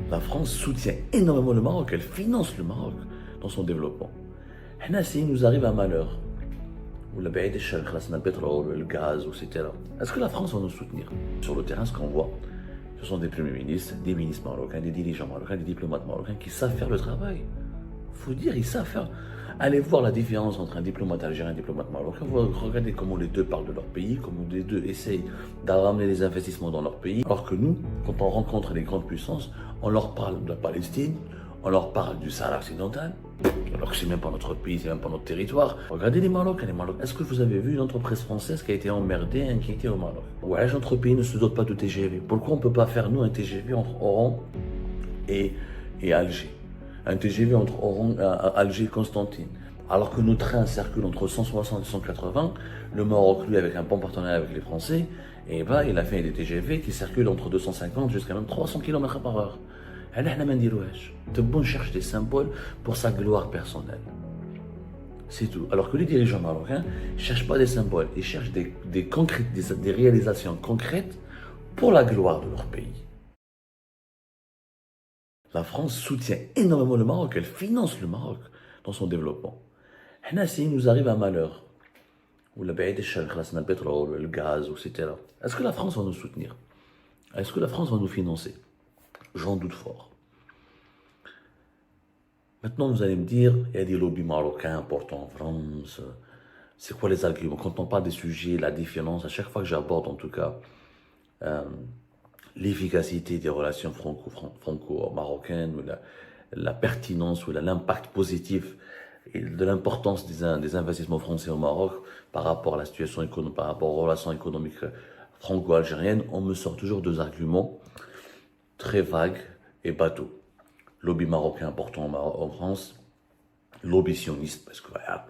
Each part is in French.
La France soutient énormément le Maroc, elle finance le Maroc dans son développement. Il nous arrive un malheur, ou la baie des chèvres, le pétrole, le gaz, etc. Est-ce que la France va nous soutenir? Sur le terrain, ce qu'on voit, ce sont des premiers ministres, des ministres marocains, des dirigeants marocains, des diplomates marocains qui savent faire le travail. Il faut dire, ils savent faire. Allez voir la différence entre un diplomate algérien et un diplomate marocain. Regardez comment les deux parlent de leur pays, comment les deux essayent d'amener les investissements dans leur pays. Alors que nous, quand on rencontre les grandes puissances, on leur parle de la Palestine, on leur parle du Sahara occidental, alors que c'est même pas notre pays, c'est même pas notre territoire. Regardez les Marocains, Est-ce que vous avez vu une entreprise française qui a été emmerdée et inquiétée au Maroc? Ouais, notre pays ne se dote pas de TGV. Pourquoi on ne peut pas faire, nous, un TGV entre Oran et Alger? Un TGV entre Oran, Alger et Constantine. Alors que nos trains circulent entre 160 et 180, le Maroc, lui, avec un bon partenariat avec les Français, il a fait des TGV qui circulent entre 250 jusqu'à même 300 km/h. On cherche des symboles pour sa gloire personnelle. C'est tout. Alors que les dirigeants marocains ne cherchent pas des symboles, ils cherchent des réalisations concrètes pour la gloire de leur pays. La France soutient énormément le Maroc, elle finance le Maroc dans son développement. Il nous arrive un malheur, ou la baie des chèvres, le pétrole, le gaz, etc. Est-ce que la France va nous soutenir? Est-ce que la France va nous financer? J'en doute fort. Maintenant, vous allez me dire, il y a des lobbies marocains importants en France. C'est quoi les arguments? Quand on parle des sujets, la différence, à chaque fois que j'aborde en tout cas l'efficacité des relations franco-marocaines, ou la pertinence, ou l'impact positif et de l'importance des investissements français au Maroc par rapport à la situation économique, par rapport aux relations économiques franco-algériennes, on me sort toujours deux arguments très vagues et bateaux. Lobby marocain important en France, lobby sioniste, parce que voilà,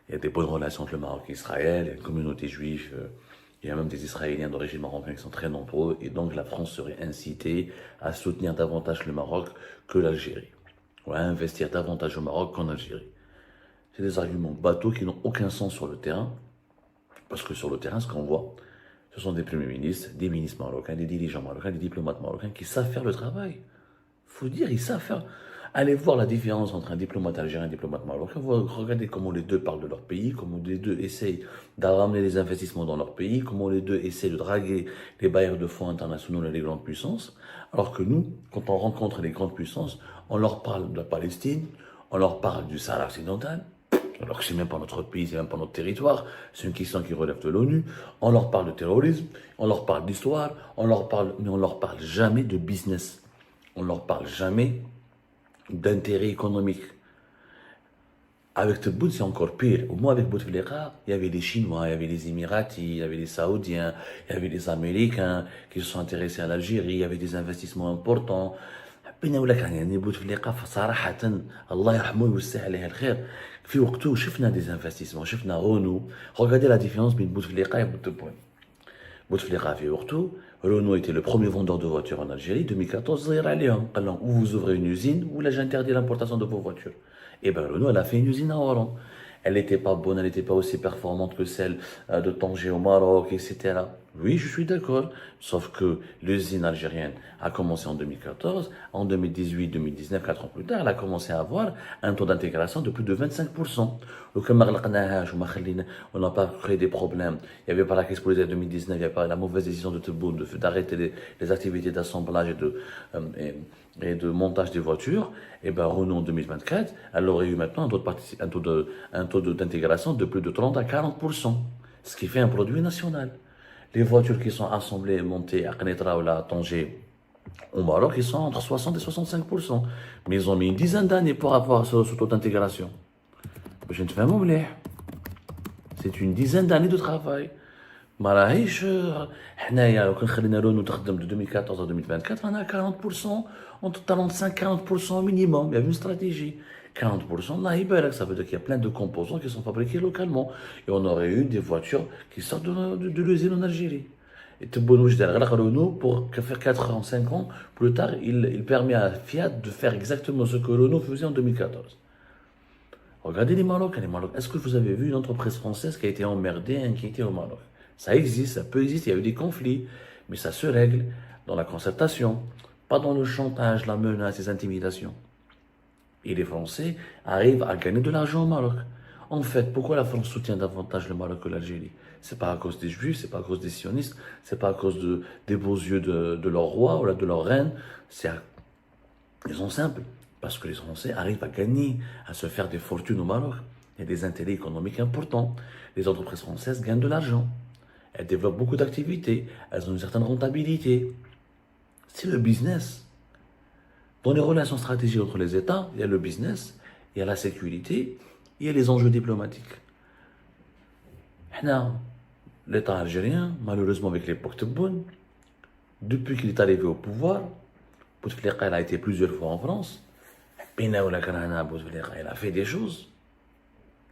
il y a des bonnes relations entre le Maroc et Israël, il y a une communauté juive, il y a même des Israéliens d'origine marocaine qui sont très nombreux, et donc la France serait incitée à soutenir davantage le Maroc que l'Algérie, ou à investir davantage au Maroc qu'en Algérie. C'est des arguments bateaux qui n'ont aucun sens sur le terrain, parce que sur le terrain, ce qu'on voit, ce sont des premiers ministres, des ministres marocains, des dirigeants marocains, des diplomates marocains qui savent faire le travail. Faut dire, ils savent faire. Allez voir la différence entre un diplomate algérien et un diplomate marocain. Regardez comment les deux parlent de leur pays, comment les deux essayent d'amener les investissements dans leur pays, comment les deux essayent de draguer les bailleurs de fonds internationaux et les grandes puissances. Alors que nous, quand on rencontre les grandes puissances, on leur parle de la Palestine, on leur parle du Sahara occidental, alors que c'est même pas notre pays, c'est même pas notre territoire, c'est une question qui relève de l'ONU. On leur parle de terrorisme, on leur parle d'histoire, mais on leur parle jamais de business. On ne leur parle jamais d'intérêt économique. Avec Tebboune, c'est encore pire. Au moins, avec Bouteflika, il y avait les Chinois, il y avait les Émiratis, il y avait les Saoudiens, il y avait les Américains qui se sont intéressés à l'Algérie, il y avait des investissements importants. حبينا ولا كان يعني بوتفليقه صراحه الله يرحمه ويوسع عليه الخير في وقته شفنا des investissements شفنا Renault. Regardez la différence entre Bouteflika et Tebboune. Bouteflika في وقته Renault était le premier vendeur de voitures en Algérie. 2014, ou vous ouvrez une usine, ou là j'interdis l'importation de vos voitures. Et bien Renault, elle a fait une usine à Oran. Elle n'était pas bonne, elle n'était pas aussi performante que celle de Tanger au Maroc, etc. Oui, je suis d'accord. Sauf que l'usine algérienne a commencé en 2014. En 2018, 2019, 4 ans plus tard, elle a commencé à avoir un taux d'intégration de plus de 25%. On n'a pas créé des problèmes. Il n'y avait pas la crise politique de 2019, il n'y avait pas la mauvaise décision de Tebboune d'arrêter les activités d'assemblage et de montage des voitures. Et bien Renault en 2024, elle aurait eu maintenant un taux d'intégration de plus de 30 à 40%, ce qui fait un produit national. Les voitures qui sont assemblées et montées à Knetra ou à Tanger au Maroc, ils sont entre 60 et 65%. Mais ils ont mis une dizaine d'années pour avoir ce taux d'intégration. Je ne fais pas. C'est une dizaine d'années de travail. مراهيش حنايا لو كان خلينا رونو تخدم de 2014 à 2024 on a 40%, entre 35-40% minimum. Il y a une stratégie. 40%, là, ça veut dire qu'il y a plein de composants qui sont fabriqués localement. Et on aurait eu des voitures qui sortent de l'usine en Algérie. Et Renault, pour faire 4 ans, 5 ans, plus tard, il permet à Fiat de faire exactement ce que Renault faisait en 2014. Regardez les Marocains, Est-ce que vous avez vu une entreprise française qui a été emmerdée, inquiétée au Maroc? Ça existe, ça peut exister, il y a eu des conflits, mais ça se règle dans la concertation, pas pas dans le chantage, la menace, les intimidations. Et les Français arrivent à gagner de l'argent au Maroc. En fait, pourquoi la France soutient davantage le Maroc que l'Algérie? C'est pas à cause des Juifs, c'est pas à cause des sionistes, c'est pas à cause des beaux yeux de leur roi ou là, de leur reine. Ils sont simples. Parce que les Français arrivent à gagner, à se faire des fortunes au Maroc. Il y a des intérêts économiques importants. Les entreprises françaises gagnent de l'argent. Elles développent beaucoup d'activités. Elles ont une certaine rentabilité. C'est le business. Dans les relations stratégiques entre les États, il y a le business, il y a la sécurité, il y a les enjeux diplomatiques. Hna, l'État algérien, malheureusement avec l'époque Tebboune, depuis qu'il est arrivé au pouvoir, Bouteflika a été plusieurs fois en France. Pina ou la Kanana, Bouteflika, il a fait des choses.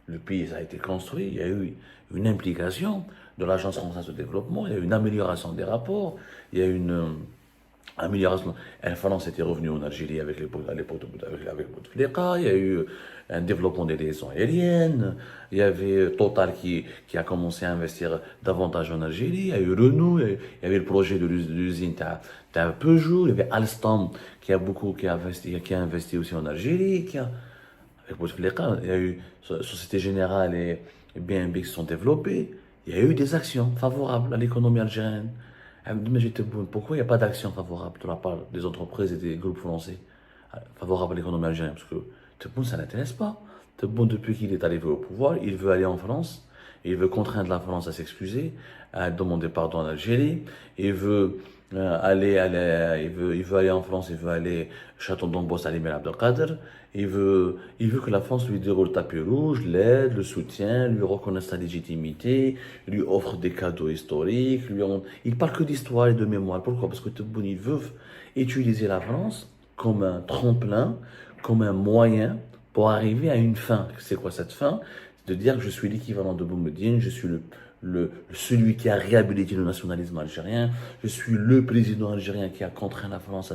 Le pays a été construit, il y a eu une implication de l'Agence française de développement, il y a eu une amélioration des rapports, il y a eu une amélioration. La France était revenue en Algérie avec Bouteflika, il y a eu un développement des liaisons aériennes, il y avait Total qui a commencé à investir davantage en Algérie, il y a eu Renault, il y avait le projet de l'usine de Peugeot, il y avait Alstom qui a investi aussi en Algérie, avec Bouteflika, il y a eu Société Générale et BNB qui se sont développés. Il y a eu des actions favorables à l'économie algérienne. Mais pourquoi il n'y a pas d'action favorable de la part des entreprises et des groupes français favorables à l'économie algérienne? Parce que Tebboune, ça n'intéresse pas. Tebboune, depuis qu'il est arrivé au pouvoir, il veut aller en France. Il veut contraindre la France à s'excuser, à demander pardon en Algérie. Il veut il veut aller en France, il veut aller Château d'Ambos à l'Emir Abdelkader. Il veut que la France lui déroule le tapis rouge, l'aide, le soutient, lui reconnaisse sa légitimité, lui offre des cadeaux historiques. Il parle que d'histoire et de mémoire. Pourquoi? Parce que Tebboune, il veut utiliser la France comme un tremplin, comme un moyen pour arriver à une fin. C'est quoi cette fin? C'est de dire que je suis l'équivalent de Boumediene, je suis celui qui a réhabilité le nationalisme algérien, je suis le président algérien qui a contraint la France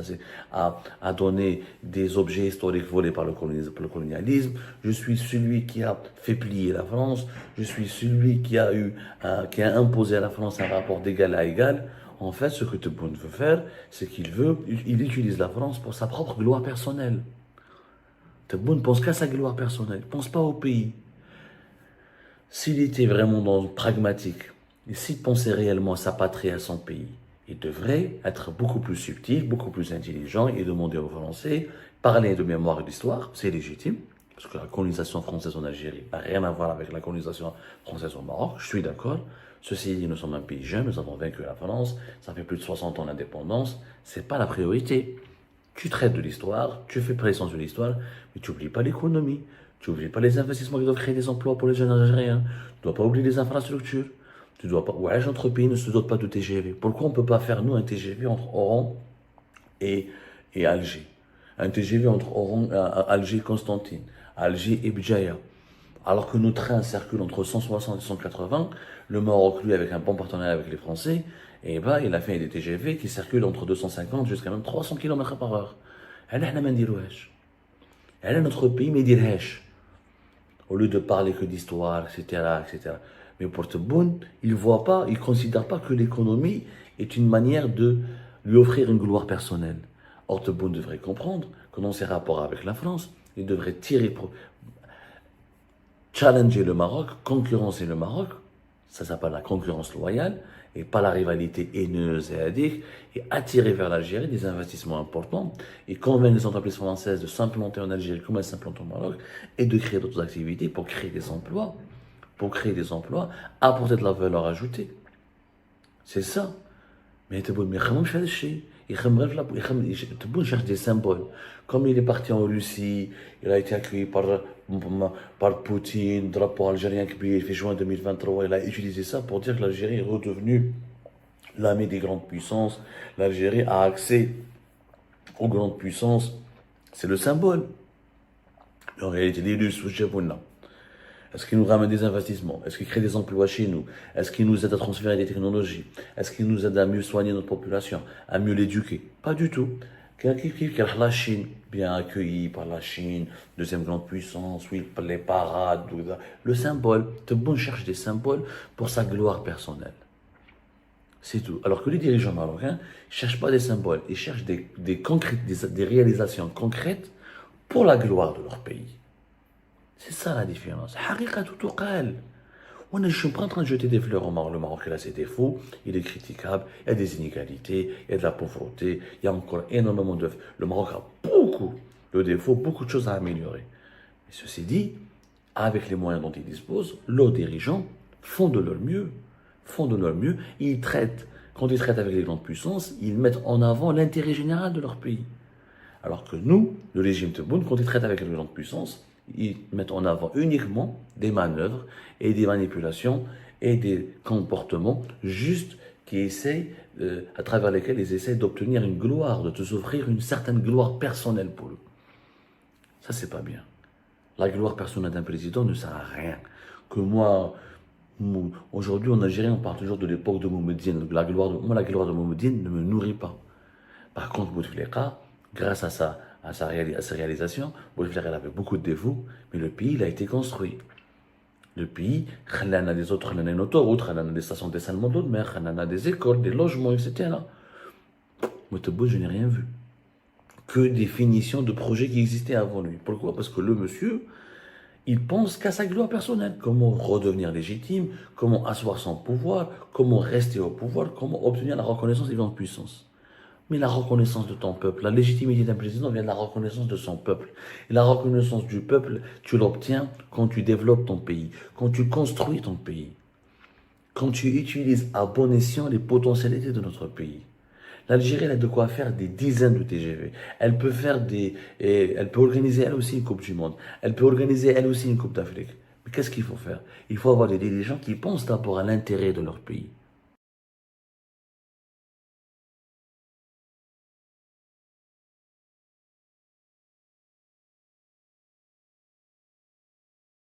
à donner des objets historiques volés par le colonialisme, je suis celui qui a fait plier la France, je suis celui qui a imposé à la France un rapport d'égal à égal. En fait, ce que Tebboune veut faire, c'est il utilise la France pour sa propre gloire personnelle. Tebboune ne pense qu'à sa gloire personnelle, il ne pense pas au pays. S'il était vraiment pragmatique, et s'il pensait réellement à sa patrie, à son pays, il devrait être beaucoup plus subtil, beaucoup plus intelligent et demander aux Français, parler de mémoire et d'histoire, c'est légitime, parce que la colonisation française en Algérie n'a rien à voir avec la colonisation française au Maroc, je suis d'accord. Ceci dit, nous sommes un pays jeune, nous avons vaincu la France, ça fait plus de 60 ans d'indépendance, c'est pas la priorité. Tu traites de l'histoire, tu fais pression sur l'histoire, mais tu n'oublies pas l'économie. Tu n'oublies pas les investissements qui doivent créer des emplois pour les jeunes Algériens. Tu ne dois pas oublier les infrastructures. Tu dois pas. Ouais, notre pays ne se dote pas de TGV. Pourquoi on ne peut pas faire, nous, un TGV entre Oran et Alger? Un TGV entre Oran, Alger et Constantine, Alger et Bdjaya. Alors que nos trains circulent entre 160 et 180, le Maroc, lui, avec un bon partenariat avec les Français, il a fait des TGV qui circulent entre 250 jusqu'à même 300 km par heure. Notre pays, mais au lieu de parler que d'histoire, etc., etc. Mais pour Tebboune, il ne considère pas que l'économie est une manière de lui offrir une gloire personnelle. Or, Tebboune devrait comprendre que dans ses rapports avec la France, il devrait challenger le Maroc, concurrencer le Maroc, ça s'appelle la concurrence loyale, et pas la rivalité haineuse et addique, et attirer vers l'Algérie des investissements importants, et convaincre les entreprises françaises de s'implanter en Algérie comme elles s'implantent au Maroc, et de créer d'autres activités pour créer des emplois, apporter de la valeur ajoutée. C'est ça. Mais Tebboune, Tebboune cherche des symboles. Comme il est parti en Russie, il a été accueilli par Poutine, drapeau algérien qui il fait juin 2023, il a utilisé ça pour dire que l'Algérie est redevenue l'ami des grandes puissances. L'Algérie a accès aux grandes puissances. C'est le symbole. En réalité, les Russes, est-ce qu'il nous ramène des investissements? Est-ce qu'il crée des emplois chez nous? Est-ce qu'il nous aide à transférer des technologies? Est-ce qu'il nous aide à mieux soigner notre population, à mieux l'éduquer? Pas du tout. La Chine, bien accueillie par la Chine, deuxième grande puissance, oui, les parades, le symbole. Tebboune cherche des symboles pour sa gloire personnelle. C'est tout. Alors que les dirigeants marocains ne cherchent pas des symboles, ils cherchent des réalisations concrètes pour la gloire de leur pays. C'est ça la différence. حقيقة تقال. Je ne suis pas en train de jeter des fleurs au Maroc. Le Maroc, il a ses défauts, il est critiquable, il y a des inégalités, il y a de la pauvreté, il y a encore énormément de... Le Maroc a beaucoup de défauts, beaucoup de choses à améliorer. Mais ceci dit, avec les moyens dont ils disposent, leurs dirigeants font de leur mieux. Font de leur mieux. Ils traitent, quand ils traitent avec les grandes puissances, ils mettent en avant l'intérêt général de leur pays. Alors que nous, le régime Tebboune, quand ils traitent avec les grandes puissances, ils mettent en avant uniquement des manœuvres et des manipulations et des comportements justes qui essayent, à travers lesquels ils essayent d'obtenir une gloire, de s'offrir une certaine gloire personnelle pour eux. Ça, c'est pas bien. La gloire personnelle d'un président ne sert à rien. Que moi, aujourd'hui en Algérie, on parle toujours de l'époque de Moumeddine. La gloire de Moumeddine ne me nourrit pas. Par contre, Bouteflika, grâce à ses réalisations, Bouteflika avait beaucoup de défauts, mais le pays il a été construit. Le pays, il a des autres, il a une autoroute, il a des stations de dessalement d'eau de mer, il a des écoles, des logements, etc. Moi, je n'ai rien vu. Que des finitions de projets qui existaient avant lui. Pourquoi? Parce que le monsieur, il pense qu'à sa gloire personnelle. Comment redevenir légitime, comment asseoir son pouvoir, comment rester au pouvoir, comment obtenir la reconnaissance des grandes puissances. Mais la reconnaissance de ton peuple, la légitimité d'un président vient de la reconnaissance de son peuple. Et la reconnaissance du peuple, tu l'obtiens quand tu développes ton pays, quand tu construis ton pays, quand tu utilises à bon escient les potentialités de notre pays. L'Algérie, elle a de quoi faire des dizaines de TGV. Elle peut organiser elle aussi une Coupe du Monde. Elle peut organiser elle aussi une Coupe d'Afrique. Mais qu'est-ce qu'il faut faire? Il faut avoir des dirigeants qui pensent d'abord à l'intérêt de leur pays.